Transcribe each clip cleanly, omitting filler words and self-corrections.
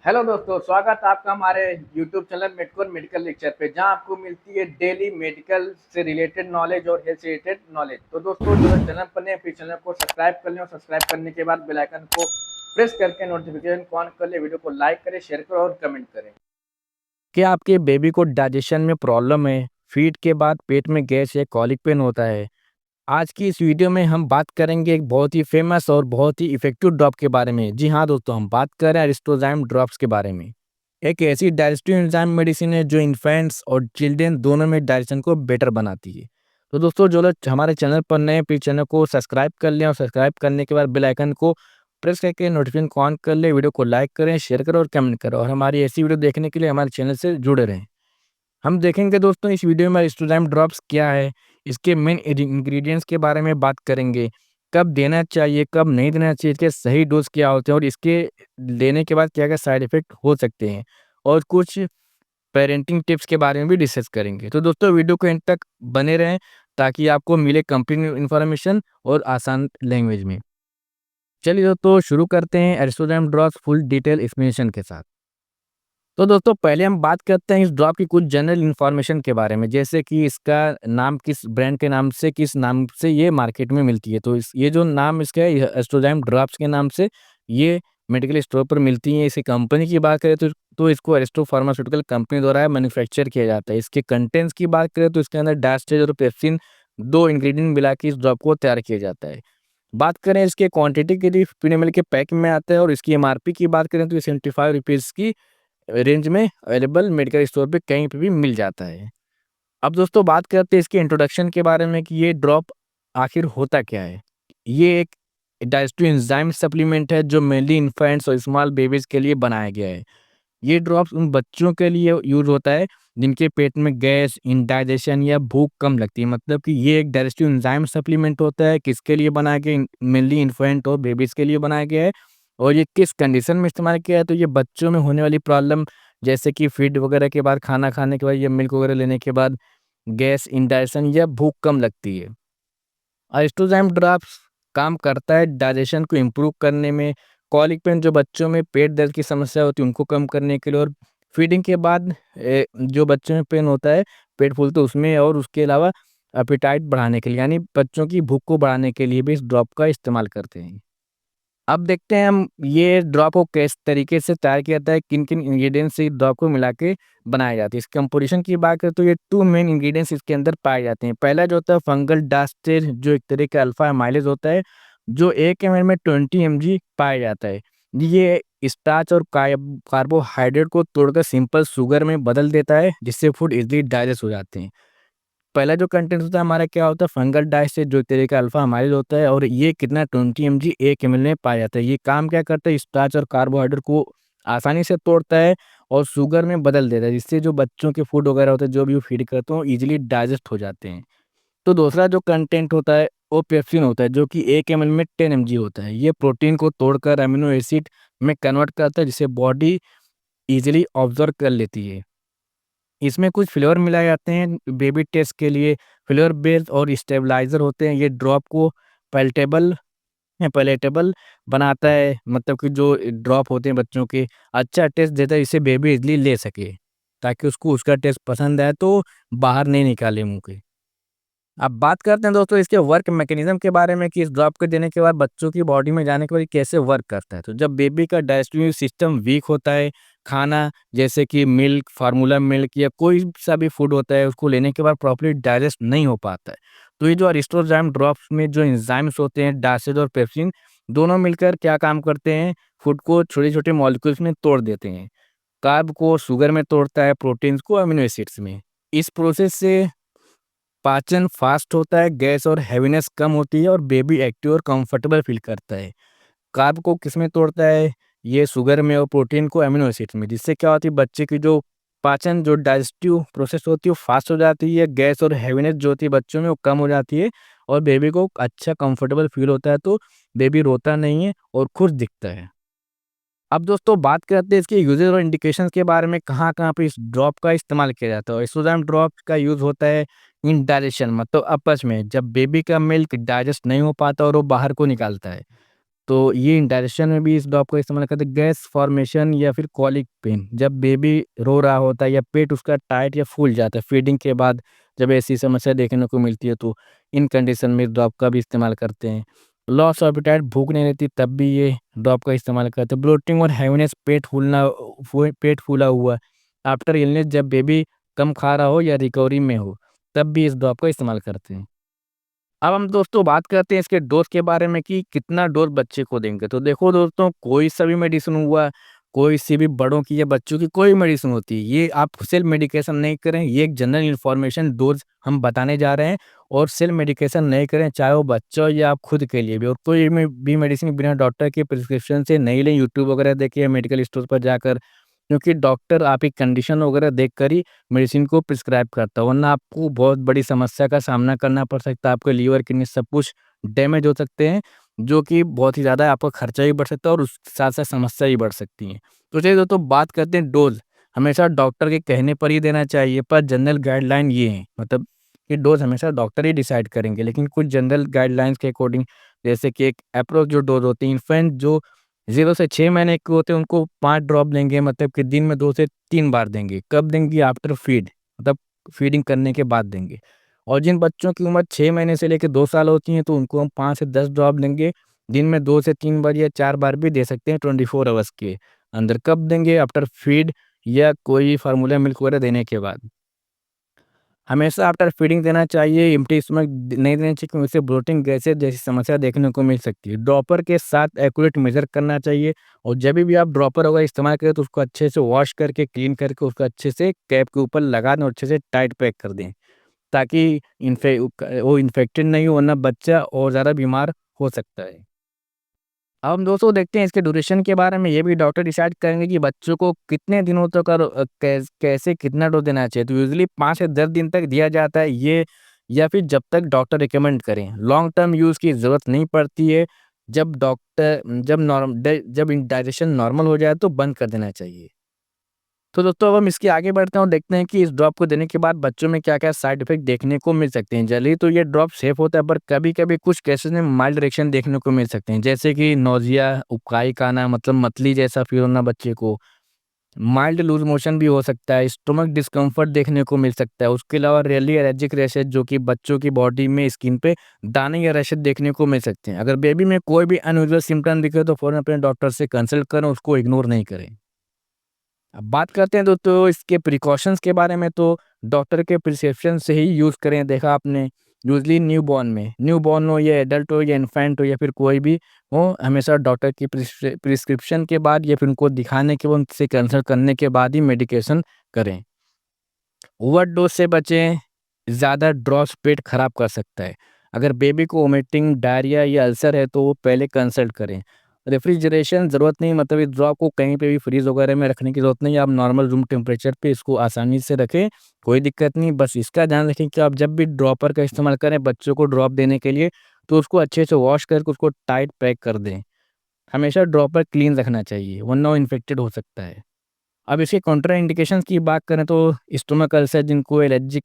Hello दोस्तों, स्वागत है आपका हमारे यूट्यूब चैनल मेडकोर मेडिकल लेक्चर पे, जहां आपको मिलती है डेली मेडिकल से रिलेटेड नॉलेज और हेल्थ से रिलेटेड नॉलेज। तो दोस्तों, जो चैनल पर नए फिर चैनल को सब्सक्राइब कर लें और सब्सक्राइब करने के बाद बेल आइकन को प्रेस करके नोटिफिकेशन को ऑन कर ले। वीडियो को लाइक करें, शेयर करें और कमेंट करें। क्या आपके बेबी को डाइजेशन में प्रॉब्लम है? फीड के बाद पेट में गैस या कॉलिक पेन होता है? आज की इस वीडियो में हम बात करेंगे एक बहुत ही फेमस और बहुत ही इफेक्टिव ड्रॉप के बारे में। जी हाँ दोस्तों, हम बात कर रहे हैं अरिस्टोज़ाइम ड्रॉप्स के बारे में। एक ऐसी डाइजेस्टिव एंजाइम मेडिसिन है जो इन्फेंट्स और चिल्ड्रन दोनों में डाइजेशन को बेटर बनाती है। तो दोस्तों, जो लोग हमारे चैनल पर नए हैं, प्लीज चैनल को सब्सक्राइब कर लें और सब्सक्राइब करने के बाद बेल आइकन को प्रेस करके नोटिफिकेशन को ऑन कर ले। वीडियो को लाइक करें, शेयर करें और कमेंट करें, और हमारी ऐसी वीडियो देखने के लिए हमारे चैनल से जुड़े रहें। हम देखेंगे दोस्तों इस वीडियो में अरिस्टोज़ाइम ड्रॉप्स क्या है, इसके मेन इंग्रेडिएंट्स के बारे में बात करेंगे, कब देना चाहिए, कब नहीं देना चाहिए, इसके सही डोज क्या होते हैं और इसके लेने के बाद क्या-क्या साइड इफ़ेक्ट हो सकते हैं, और कुछ पेरेंटिंग टिप्स के बारे में भी डिस्कस करेंगे। तो दोस्तों, वीडियो को एंड तक बने रहें ताकि आपको मिले कंप्लीट इन्फॉर्मेशन और आसान लैंग्वेज में। चलिए दोस्तों, शुरू करते हैं अरिस्टोज़ाइम ड्रॉप्स फुल डिटेल एक्सप्लेनेशन के साथ। तो दोस्तों, पहले हम बात करते हैं इस ड्रॉप की कुछ जनरल इन्फॉर्मेशन के बारे में, जैसे कि इसका नाम किस ब्रांड के नाम से, किस नाम से ये मार्केट में मिलती है। तो ये जो नाम इसका है, एस्ट्रोजाइम ड्रॉप्स के नाम से ये मेडिकल स्टोर पर मिलती हैं। इसी कंपनी की बात करें तो इसको एरिस्टो फार्मास्यूटिकल कंपनी द्वारा मैन्युफैक्चर किया जाता है। इसके कंटेंट्स की बात करें तो इसके अंदर डास्टेज और पेप्सिन दो इंग्रेडिएंट मिला के इस ड्रॉप को तैयार किया जाता है। बात करें इसके क्वांटिटी की, 50 ml के पैक में आता है, और इसकी एमआरपी की बात करें तो ये 75 रुपीज़ की रेंज में अवेलेबल मेडिकल स्टोर पे कहीं पे भी मिल जाता है। अब दोस्तों, बात करते हैं इसके इंट्रोडक्शन के बारे में कि ये ड्रॉप आखिर होता क्या है। ये एक डाइजेस्टिव एंजाइम सप्लीमेंट है जो मेनली इन्फेंट्स और स्मॉल बेबीज के लिए बनाया गया है। ये ड्रॉप्स उन बच्चों के लिए यूज होता है जिनके पेट में गैस, इंडाइजेशन या भूख कम लगती है। मतलब कि ये एक डाइजेस्टिव एंजाइम सप्लीमेंट होता है, किसके लिए बनाया गया, मेनली इन्फेंट और बेबीज के लिए बनाया गया है। और ये किस कंडीशन में इस्तेमाल किया है, तो ये बच्चों में होने वाली प्रॉब्लम, जैसे कि फीड वगैरह के बाद, खाना खाने के बाद या मिल्क वगैरह लेने के बाद गैस, इंडाइजेशन या भूख कम लगती है। अरिस्टोज़ाइम ड्रॉप्स काम करता है डाइजेशन को इम्प्रूव करने में, कॉलिक पेन जो बच्चों में पेट दर्द की समस्या होती है उनको कम करने के लिए, और फीडिंग के बाद जो बच्चों में पेन होता है, पेट फूलता है उसमें, और उसके अलावा एपेटाइट बढ़ाने के लिए, यानी बच्चों की भूख को बढ़ाने के लिए भी इस ड्रॉप का इस्तेमाल करते हैं। अब देखते हैं हम ये ड्रॉप को किस तरीके से तैयार किया जाता है, किन-किन इंग्रीडिएंट्स से ड्रॉप को मिला के बनाया जाता है। इसके कंपोज़िशन की बात करें तो ये 2 मेन इंग्रीडिएंट्स इसके अंदर पाए जाते हैं। पहला जो होता है फंगल डास्टेज, जो एक तरह का अल्फा एमाइलेज होता है, जो 1 एमएल में 20 एमजी पाया जाता है। ये स्टार्च और कार्बोहाइड्रेट को तोड़कर सिंपल शुगर में बदल देता है, जिससे फूड ईज़िली डाइजेस्ट हो जाते हैं। पहला जो कंटेंट होता है हमारा, क्या होता है, फंगल डाइजेस्ट, जो एक तरह का अल्फा एमाइलेज होता है, और ये कितना 20 एमजी 1 एमएल में पाया जाता है। ये काम क्या करता है, स्टार्च और कार्बोहाइड्रेट को आसानी से तोड़ता है और शुगर में बदल देता है, जिससे जो बच्चों के फूड वगैरह होते हैं, जो भी वो फीड करते हैं, वो ईज़िली डाइजेस्ट हो जाते हैं। तो दूसरा जो कंटेंट होता है वो पेप्सिन होता है, जो कि 1 एमएल में 10 एमजी होता है। ये प्रोटीन को तोड़कर अमीनो एसिड में कन्वर्ट करता है, जिसे बॉडी ईज़िली ऑब्ज़र्व कर लेती है। इसमें कुछ फ्लेवर मिलाए जाते हैं बेबी टेस्ट के लिए, फ्लेवर बेस्ड और स्टेबलाइज़र होते हैं। ये ड्रॉप को पैलेटेबल पैलेटेबल बनाता है, मतलब कि जो ड्रॉप होते हैं बच्चों के, अच्छा टेस्ट देता है, जिससे बेबी इज़िली ले सके, ताकि उसको उसका टेस्ट पसंद आए तो बाहर नहीं निकाले मुँह के। अब बात करते हैं दोस्तों इसके वर्क मैकेनिज़्म के बारे में कि इस ड्रॉप को देने के बाद बच्चों की बॉडी में जाने के बाद ये कैसे वर्क करता है। तो जब बेबी का डाइजेस्टिव सिस्टम वीक होता है, खाना जैसे कि मिल्क, फार्मूला मिल्क या कोई सा भी फूड होता है, उसको लेने के बाद प्रॉपर्ली डाइजेस्ट नहीं हो पाता है। तो ये जो अरिस्टोज़ाइम ड्रॉप्स में जो एंजाइम्स होते हैं, डासेज और पेप्सिन, दोनों मिलकर क्या काम करते हैं, फूड को छोटे-छोटे मॉलिक्यूल्स में तोड़ देते हैं। कार्ब को शुगर में तोड़ता है, प्रोटीन्स को अमीनो एसिड्स में। इस प्रोसेस से पाचन फास्ट होता है, गैस और हैवीनेस कम होती है, और बेबी एक्टिव और कंफर्टेबल फील करता है। कार्ब को किसमें तोड़ता है, ये शुगर में, और प्रोटीन को अमीनो एसिड्स में, जिससे क्या होती है, बच्चे की जो पाचन, जो डाइजेस्टिव प्रोसेस होती है वो फास्ट हो जाती है, गैस और हैवीनेस जो होती है बच्चों में वो कम हो जाती है, और बेबी को अच्छा कंफर्टेबल फील होता है, तो बेबी रोता नहीं है और खुश दिखता है। अब दोस्तों, बात करते हैं इसके यूजेस और इंडिकेशंस के बारे में, कहाँ-कहाँ पे इस ड्रॉप का इस्तेमाल किया जाता है। एस्ट्रोजेम ड्रॉप का यूज़ होता है इन डाइजेशन, मतलब अपच में, जब बेबी का मिल्क डाइजेस्ट नहीं हो पाता और वो बाहर को निकालता है। तो ये इंडाइजेशन में भी इस ड्रॉप का इस्तेमाल करते हैं। गैस फॉर्मेशन या फिर कॉलिक पेन, जब बेबी रो रहा होता है या पेट उसका टाइट या फूल जाता है फीडिंग के बाद, जब ऐसी समस्या देखने को मिलती है तो इन कंडीशन में ड्रॉप का भी इस्तेमाल करते हैं। लॉस ऑफ एपेटाइट, भूख नहीं रहती तब भी ये ड्रॉप का इस्तेमाल करते हैं। ब्लोटिंग और हैवीनेस, पेट फूला हुआ आफ्टर इलनेस, जब बेबी कम खा रहा हो या रिकवरी में हो तब भी इस ड्रॉप का इस्तेमाल करते हैं। अब हम दोस्तों बात करते हैं इसके डोज़ के बारे में कि कितना डोज़ बच्चे को देंगे। तो देखो दोस्तों, कोई सा भी मेडिसिन हुआ, कोई सी भी बड़ों की या बच्चों की कोई मेडिसिन होती है, ये आप सेल्फ मेडिकेशन नहीं करें। ये एक जनरल इन्फॉर्मेशन डोज़ हम बताने जा रहे हैं, और सेल्फ मेडिकेशन नहीं करें, चाहे वो बच्चा हो या आप खुद के लिए भी। और कोई भी मेडिसिन बिना डॉक्टर के प्रिस्क्रिप्शन से नहीं लें, यूट्यूब वगैरह देखिए, मेडिकल स्टोर पर जाकर, क्योंकि डॉक्टर आपकी कंडीशन वगैरह देखकर ही मेडिसिन को प्रिस्क्राइब करता है, वरना आपको बहुत बड़ी समस्या का सामना करना पड़ सकता है। आपके लीवर, किडनी सब कुछ डैमेज हो सकते हैं, जो कि बहुत ही ज़्यादा आपका खर्चा भी बढ़ सकता है और उसके साथ-साथ समस्या भी बढ़ सकती हैं। तो चलिए दोस्तों, बात करते हैं डोज़। हमेशा डॉक्टर के कहने पर ही देना चाहिए, पर जनरल गाइडलाइन ये हैं, मतलब कि डोज़ हमेशा डॉक्टर ही डिसाइड करेंगे, लेकिन कुछ जनरल गाइडलाइंस के अकॉर्डिंग, जैसे कि एक अप्रोच जो डोज़ होती है, इन्फेंट जो 0 से 6 महीने के होते हैं उनको 5 ड्रॉप देंगे, मतलब कि दिन में 2 से 3 बार देंगे। कब देंगे? आफ्टर फीड, मतलब फीडिंग करने के बाद देंगे। और जिन बच्चों की उम्र 6 महीने से लेकर 2 साल होती है तो उनको हम 5 से 10 ड्रॉप देंगे। दिन में 2 से 3 बार या 4 बार भी दे सकते हैं 24 आवर्स के अंदर। कब देंगे? आफ्टर फीड या कोई फार्मूला मिल्क वगैरह देने के बाद। हमेशा आफ्टर फीडिंग देना चाहिए, एम्प्टी स्टमक नहीं देना चाहिए, क्योंकि उससे ब्लोटिंग, गैसेस जैसी समस्या देखने को मिल सकती है। ड्रॉपर के साथ एक्यूरेट मेजर करना चाहिए, और जब भी आप ड्रॉपर वगैरह इस्तेमाल करें तो उसको अच्छे से वॉश करके, क्लीन करके उसको अच्छे से कैप के ऊपर लगा दें और अच्छे से टाइट पैक कर दें, ताकि वो इन्फेक्टेड नहीं हो, वरना बच्चा और ज़्यादा बीमार हो सकता है। अब हम दोस्तों देखते हैं इसके ड्यूरेशन के बारे में। ये भी डॉक्टर डिसाइड करेंगे कि बच्चों को कितने दिनों तक और कैसे कितना डोज देना चाहिए। तो यूजुअली 5 से 10 दिन तक दिया जाता है ये, या फिर जब तक डॉक्टर रिकमेंड करें। लॉन्ग टर्म यूज़ की ज़रूरत नहीं पड़ती है। जब डाइजेशन नॉर्मल हो जाए तो बंद कर देना चाहिए। तो दोस्तों, अब हम इसके आगे बढ़ते हैं और देखते हैं कि इस ड्रॉप को देने के बाद बच्चों में क्या-क्या साइड इफ़ेक्ट देखने को मिल सकते हैं। जनरली तो ये ड्रॉप सेफ होता है, पर कभी-कभी कुछ केसेज़ में माइल्ड रिएक्शन देखने को मिल सकते हैं, जैसे कि नौज़िया, उबकाई का आना, मतलब मतली जैसा फ़ील होना बच्चे को, माइल्ड लूज़ मोशन भी हो सकता है, स्टमक डिस्कम्फर्ट देखने को मिल सकता है। उसके अलावा रेयरली एलर्जिक रैशेज़, जो कि बच्चों की बॉडी में स्किन पे दाने या रैशेज़ देखने को मिल सकते हैं। अगर बेबी में कोई भी अनयूजुअल सिम्पटम दिखे तो फ़ौरन अपने डॉक्टर से कंसल्ट करें, उसको इग्नोर नहीं करें। अब बात करते हैं दोस्तों इसके प्रिकॉशंस के बारे में। तो डॉक्टर के प्रिस्क्रिप्शन से ही यूज़ करें। देखा आपने, यूजली न्यूबॉर्न हो या एडल्ट हो या इन्फेंट हो या फिर कोई भी हो, हमेशा डॉक्टर की प्रिस्क्रिप्शन के बाद या फिर उनको दिखाने के बाद, उनसे कंसल्ट करने के बाद ही मेडिकेशन करें। ओवरडोज से बचें, ज़्यादा ड्रॉप्स पेट खराब कर सकता है। अगर बेबी को वोमिटिंग, डायरिया या अल्सर है तो वो पहले कंसल्ट करें। रेफ्रिजरेशन ज़रूरत नहीं, मतलब इस ड्रॉप को कहीं पे भी फ्रीज़ वगैरह में रखने की ज़रूरत नहीं है। आप नॉर्मल रूम टेम्परेचर पे इसको आसानी से रखें, कोई दिक्कत नहीं। बस इसका ध्यान रखें कि आप जब भी ड्रॉपर का इस्तेमाल करें बच्चों को ड्रॉप देने के लिए, तो उसको अच्छे से वॉश करके उसको टाइट पैक कर दें। हमेशा ड्रॉपर क्लीन रखना चाहिए, वरना वो इन्फेक्टेड हो सकता है। अब इसके कॉन्ट्रा इंडिकेशंस की बात करें तो स्टोमक अल्सर, जिनको एलर्जिक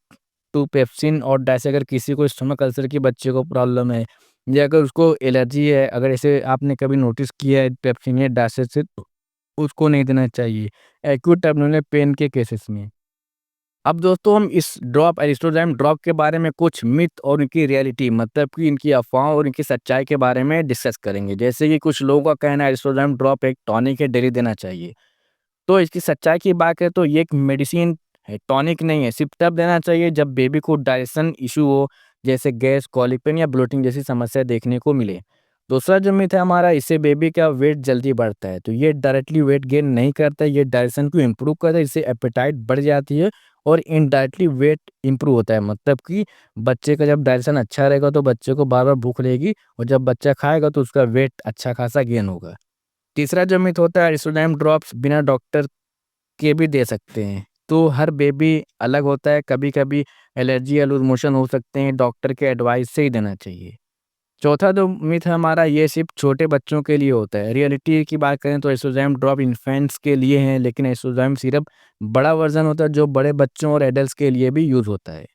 टू पेप्सिन और डाइस, अगर किसी को स्टोमक अल्सर की बच्चे को प्रॉब्लम है, या अगर उसको एलर्जी है, अगर ऐसे आपने कभी नोटिस किया है पेप्सिन या डाइसेस से, तो उसको नहीं देना चाहिए एक्यूट एब्डोमिनल पेन के केसेस में। अब दोस्तों, हम इस ड्रॉप, एरिस्टोडाइम ड्रॉप के बारे में कुछ मिथ और इनकी रियलिटी, मतलब कि इनकी अफवाहों और इनकी सच्चाई के बारे में डिस्कस करेंगे। जैसे कि कुछ लोगों का कहना है एरिस्टोडाइम ड्रॉप एक टॉनिक है, डेली देना चाहिए। तो इसकी सच्चाई की बात करें तो ये एक मेडिसिन है, टॉनिक नहीं है। सिर्फ तब देना चाहिए जब बेबी को डाइजेशन इश्यू हो, जैसे गैस, कॉलिक पेन या ब्लोटिंग जैसी समस्या देखने को मिले। दूसरा जो मिथ है हमारा, इससे बेबी का वेट जल्दी बढ़ता है। तो ये डायरेक्टली वेट गेन नहीं करता है, ये डाइजेशन को इम्प्रूव करता है, इससे एपेटाइट बढ़ जाती है और इनडायरेक्टली वेट इम्प्रूव होता है। मतलब कि बच्चे का जब डाइजेशन अच्छा रहेगा तो बच्चे को बार बार भूख लगेगी, और जब बच्चा खाएगा तो उसका वेट अच्छा खासा गेन होगा। तीसरा जो मिथ होता है, एरिस्टोडाइम ड्रॉप्स बिना डॉक्टर के भी दे सकते हैं। तो हर बेबी अलग होता है, कभी-कभी एलर्जी या लूज़ मोशन हो सकते हैं, डॉक्टर के एडवाइस से ही देना चाहिए। चौथा जो मिथ है हमारा, ये सिर्फ़ छोटे बच्चों के लिए होता है। रियलिटी की बात करें तो एसोज़ाइम ड्रॉप इन्फेंट्स के लिए हैं, लेकिन एसोज़ाइम सिरप बड़ा वर्ज़न होता है जो बड़े बच्चों और एडल्ट्स के लिए भी यूज़ होता है।